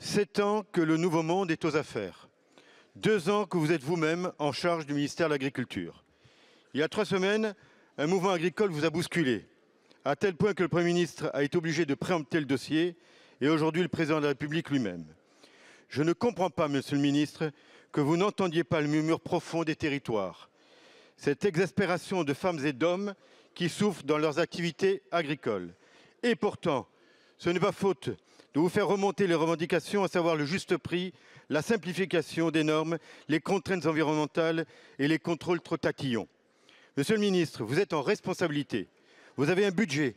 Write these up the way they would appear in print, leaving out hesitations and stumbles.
7 ans que le Nouveau Monde est aux affaires. 2 ans que vous êtes vous-même en charge du ministère de l'Agriculture. Il y a 3 semaines, un mouvement agricole vous a bousculé, à tel point que le Premier ministre a été obligé de préempter le dossier et aujourd'hui le Président de la République lui-même. Je ne comprends pas, Monsieur le ministre, que vous n'entendiez pas le murmure profond des territoires. Cette exaspération de femmes et d'hommes qui souffrent dans leurs activités agricoles. Et pourtant, ce n'est pas faute de vous faire remonter les revendications, à savoir le juste prix, la simplification des normes, les contraintes environnementales et les contrôles trop tatillons. Monsieur le ministre, vous êtes en responsabilité. Vous avez un budget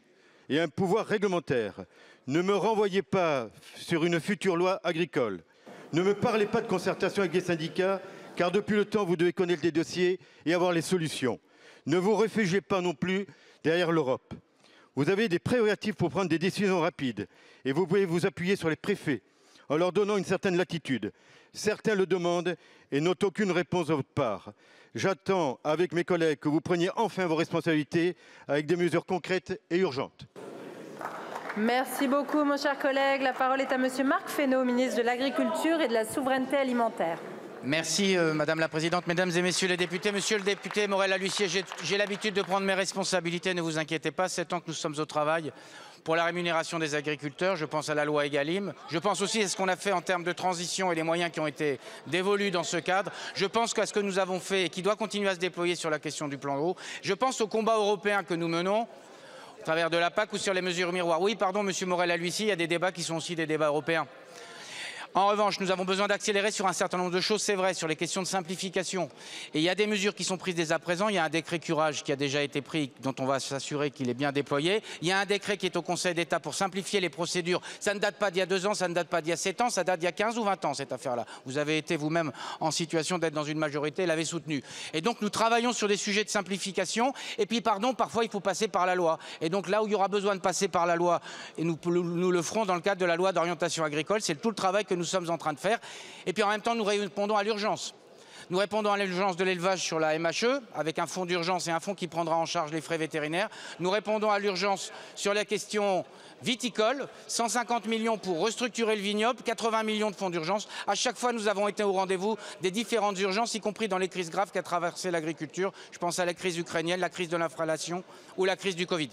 et un pouvoir réglementaire. Ne me renvoyez pas sur une future loi agricole. Ne me parlez pas de concertation avec les syndicats, car depuis le temps, vous devez connaître les dossiers et avoir les solutions. Ne vous réfugiez pas non plus derrière l'Europe. Vous avez des prérogatives pour prendre des décisions rapides et vous pouvez vous appuyer sur les préfets en leur donnant une certaine latitude. Certains le demandent et n'ont aucune réponse de votre part. J'attends avec mes collègues que vous preniez enfin vos responsabilités avec des mesures concrètes et urgentes. Merci beaucoup, mon cher collègue. La parole est à Monsieur Marc Fesneau, ministre de l'Agriculture et de la Souveraineté alimentaire. Merci Madame la Présidente, Mesdames et Messieurs les députés. Monsieur le député Morel-Alussier, j'ai l'habitude de prendre mes responsabilités, ne vous inquiétez pas. 7 ans que nous sommes au travail pour la rémunération des agriculteurs. Je pense à la loi Egalim. Je pense aussi à ce qu'on a fait en termes de transition et les moyens qui ont été dévolus dans ce cadre. Je pense qu'à ce que nous avons fait et qui doit continuer à se déployer sur la question du plan d'eau. Je pense au combat européen que nous menons au travers de la PAC ou sur les mesures miroirs. Oui, pardon, Monsieur Morel-Alussier, il y a des débats qui sont aussi des débats européens. En revanche, nous avons besoin d'accélérer sur un certain nombre de choses, c'est vrai, sur les questions de simplification. Et il y a des mesures qui sont prises dès à présent. Il y a un décret curage qui a déjà été pris, dont on va s'assurer qu'il est bien déployé. Il y a un décret qui est au Conseil d'État pour simplifier les procédures. Ça ne date pas d'il y a 2 ans, ça ne date pas d'il y a 7 ans, ça date d'il y a 15 ou 20 ans, cette affaire-là. Vous avez été vous-même en situation d'être dans une majorité et l'avez soutenu. Et donc, nous travaillons sur des sujets de simplification. Et puis, pardon, parfois, il faut passer par la loi. Et donc, là où il y aura besoin de passer par la loi, et nous le ferons dans le cadre de la loi d'orientation agricole, c'est tout le travail que nous sommes en train de faire. Et puis en même temps, nous répondons à l'urgence. Nous répondons à l'urgence de l'élevage sur la MHE, avec un fonds d'urgence et un fonds qui prendra en charge les frais vétérinaires. Nous répondons à l'urgence sur la question viticole, 150 millions pour restructurer le vignoble, 80 millions de fonds d'urgence. À chaque fois, nous avons été au rendez-vous des différentes urgences, y compris dans les crises graves qu'a traversé l'agriculture. Je pense à la crise ukrainienne, la crise de l'inflation ou la crise du Covid.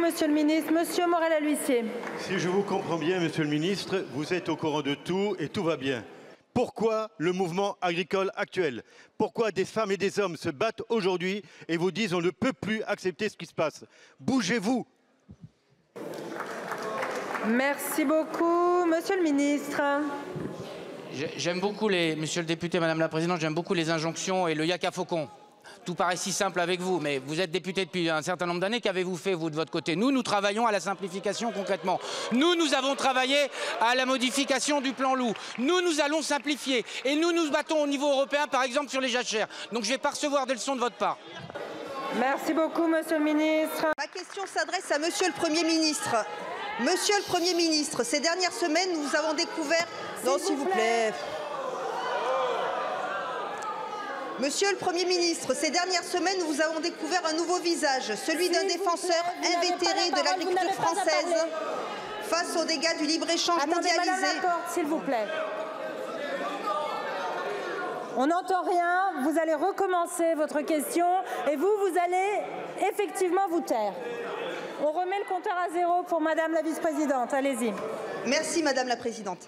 Monsieur le ministre, Monsieur Morel-Alussier. Si je vous comprends bien, Monsieur le ministre, vous êtes au courant de tout et tout va bien. Pourquoi le mouvement agricole actuel? Pourquoi des femmes et des hommes se battent aujourd'hui et vous disent on ne peut plus accepter ce qui se passe? Bougez-vous! Merci beaucoup, Monsieur le ministre. J'aime beaucoup Monsieur le député, Madame la Présidente, j'aime beaucoup les injonctions et le yaka faucon. Tout paraît si simple avec vous, mais vous êtes député depuis un certain nombre d'années. Qu'avez-vous fait, vous, de votre côté? Nous travaillons à la simplification concrètement. Nous avons travaillé à la modification du plan loup. Nous allons simplifier. Et nous battons au niveau européen, par exemple, sur les jachères. Donc je ne vais pas recevoir des leçons de votre part. Merci beaucoup, Monsieur le ministre. Ma question s'adresse à Monsieur le Premier ministre. Monsieur le Premier ministre, ces dernières semaines, nous avons découvert... Non, s'il vous plaît. Monsieur le Premier ministre, ces dernières semaines, nous avons découvert un nouveau visage, celui d'un défenseur invétéré de l'agriculture française face aux dégâts du libre-échange mondialisé. Madame Laporte, s'il vous plaît. On n'entend rien, vous allez recommencer votre question et vous allez effectivement vous taire. On remet le compteur à 0 pour Madame la vice-présidente, allez-y. Merci Madame la Présidente.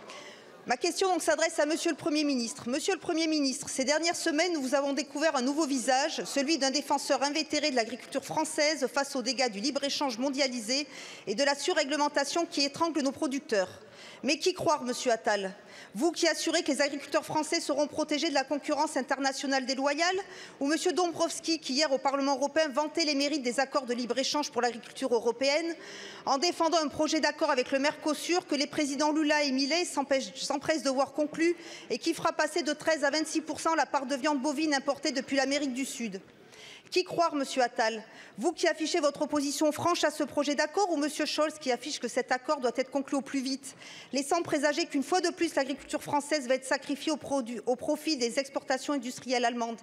Ma question s'adresse à Monsieur le Premier ministre. Monsieur le Premier ministre, ces dernières semaines, nous avons découvert un nouveau visage, celui d'un défenseur invétéré de l'agriculture française face aux dégâts du libre-échange mondialisé et de la surréglementation qui étrangle nos producteurs. Mais qui croire, Monsieur Attal? Vous qui assurez que les agriculteurs français seront protégés de la concurrence internationale déloyale? Ou Monsieur Dombrovskis qui, hier au Parlement européen, vantait les mérites des accords de libre-échange pour l'agriculture européenne en défendant un projet d'accord avec le Mercosur que les présidents Lula et Milei s'empressent de voir conclu et qui fera passer de 13 à 26% la part de viande bovine importée depuis l'Amérique du Sud? Qui croire, Monsieur Attal? Vous qui affichez votre opposition franche à ce projet d'accord ou Monsieur Scholz qui affiche que cet accord doit être conclu au plus vite, laissant présager qu'une fois de plus l'agriculture française va être sacrifiée au profit des exportations industrielles allemandes,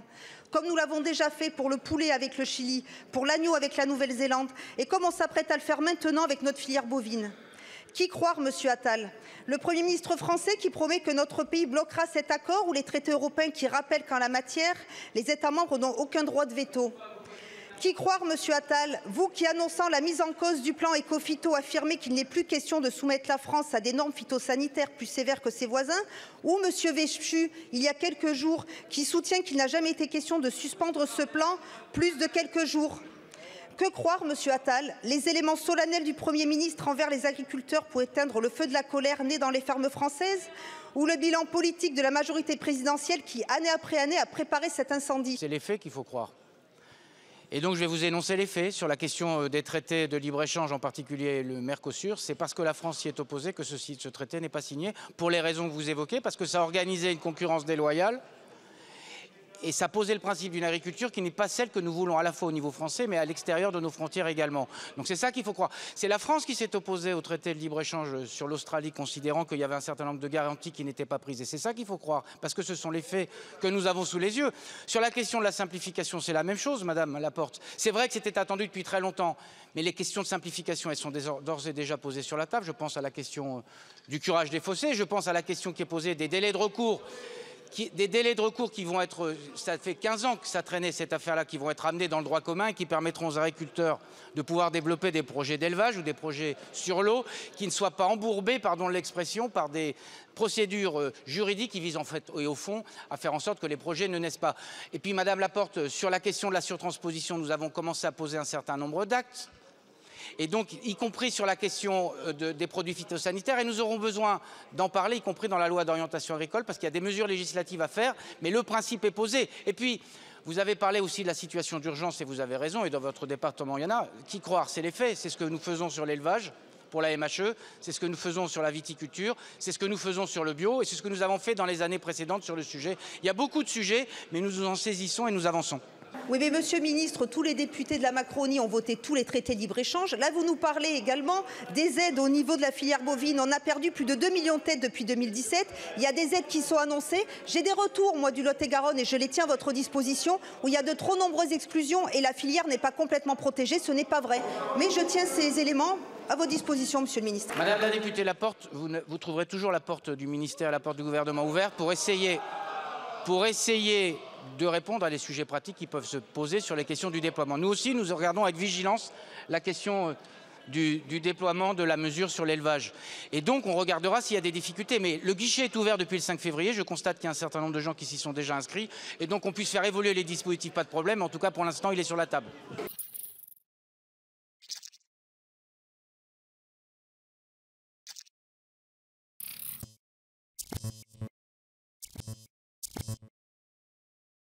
comme nous l'avons déjà fait pour le poulet avec le Chili, pour l'agneau avec la Nouvelle-Zélande et comme on s'apprête à le faire maintenant avec notre filière bovine? Qui croire, monsieur Attal? Le Premier ministre français qui promet que notre pays bloquera cet accord ou les traités européens qui rappellent qu'en la matière, les États membres n'ont aucun droit de veto? Qui croire, monsieur Attal, vous qui, annonçant la mise en cause du plan Écophyto, affirmez qu'il n'est plus question de soumettre la France à des normes phytosanitaires plus sévères que ses voisins, ou monsieur Béchu, il y a quelques jours, qui soutient qu'il n'a jamais été question de suspendre ce plan plus de quelques jours? Que croire, monsieur Attal? Les éléments solennels du Premier ministre envers les agriculteurs pour éteindre le feu de la colère née dans les fermes françaises? Ou le bilan politique de la majorité présidentielle qui, année après année, a préparé cet incendie? C'est les faits qu'il faut croire. Et donc je vais vous énoncer les faits sur la question des traités de libre-échange, en particulier le Mercosur. C'est parce que la France s'y est opposée que ce traité n'est pas signé, pour les raisons que vous évoquez, parce que ça organisait une concurrence déloyale et ça posait le principe d'une agriculture qui n'est pas celle que nous voulons à la fois au niveau français, mais à l'extérieur de nos frontières également. Donc c'est ça qu'il faut croire. C'est la France qui s'est opposée au traité de libre-échange sur l'Australie, considérant qu'il y avait un certain nombre de garanties qui n'étaient pas prises. Et c'est ça qu'il faut croire, parce que ce sont les faits que nous avons sous les yeux. Sur la question de la simplification, c'est la même chose, Madame Laporte. C'est vrai que c'était attendu depuis très longtemps, mais les questions de simplification, elles sont d'ores et déjà posées sur la table. Je pense à la question du curage des fossés, je pense à la question qui est posée des délais de recours. Des délais de recours qui vont être, ça fait 15 ans que ça traînait cette affaire-là, qui vont être amenés dans le droit commun et qui permettront aux agriculteurs de pouvoir développer des projets d'élevage ou des projets sur l'eau qui ne soient pas embourbés, pardon de l'expression, par des procédures juridiques qui visent en fait et au fond à faire en sorte que les projets ne naissent pas. Et puis Madame Laporte, sur la question de la surtransposition, nous avons commencé à poser un certain nombre d'actes. Et donc, y compris sur la question des produits phytosanitaires, et nous aurons besoin d'en parler, y compris dans la loi d'orientation agricole, parce qu'il y a des mesures législatives à faire, mais le principe est posé. Et puis, vous avez parlé aussi de la situation d'urgence, et vous avez raison, et dans votre département, il y en a. Qui croire? C'est les faits, c'est ce que nous faisons sur l'élevage, pour la MHE, c'est ce que nous faisons sur la viticulture, c'est ce que nous faisons sur le bio, et c'est ce que nous avons fait dans les années précédentes sur le sujet. Il y a beaucoup de sujets, mais nous nous en saisissons et nous avançons. Oui, mais monsieur le ministre, tous les députés de la Macronie ont voté tous les traités de libre-échange. Là, vous nous parlez également des aides au niveau de la filière bovine. On a perdu plus de 2 millions de têtes depuis 2017. Il y a des aides qui sont annoncées. J'ai des retours, moi, du Lot-et-Garonne, et je les tiens à votre disposition, où il y a de trop nombreuses exclusions et la filière n'est pas complètement protégée. Ce n'est pas vrai. Mais je tiens ces éléments à vos dispositions, monsieur le ministre. Madame la députée Laporte, vous trouverez toujours la porte du ministère, la porte du gouvernement ouverte pour essayer de répondre à des sujets pratiques qui peuvent se poser sur les questions du déploiement. Nous aussi, nous regardons avec vigilance la question du déploiement de la mesure sur l'élevage. Et donc, on regardera s'il y a des difficultés. Mais le guichet est ouvert depuis le 5 février. Je constate qu'il y a un certain nombre de gens qui s'y sont déjà inscrits. Et donc, on puisse faire évoluer les dispositifs, pas de problème. En tout cas, pour l'instant, il est sur la table.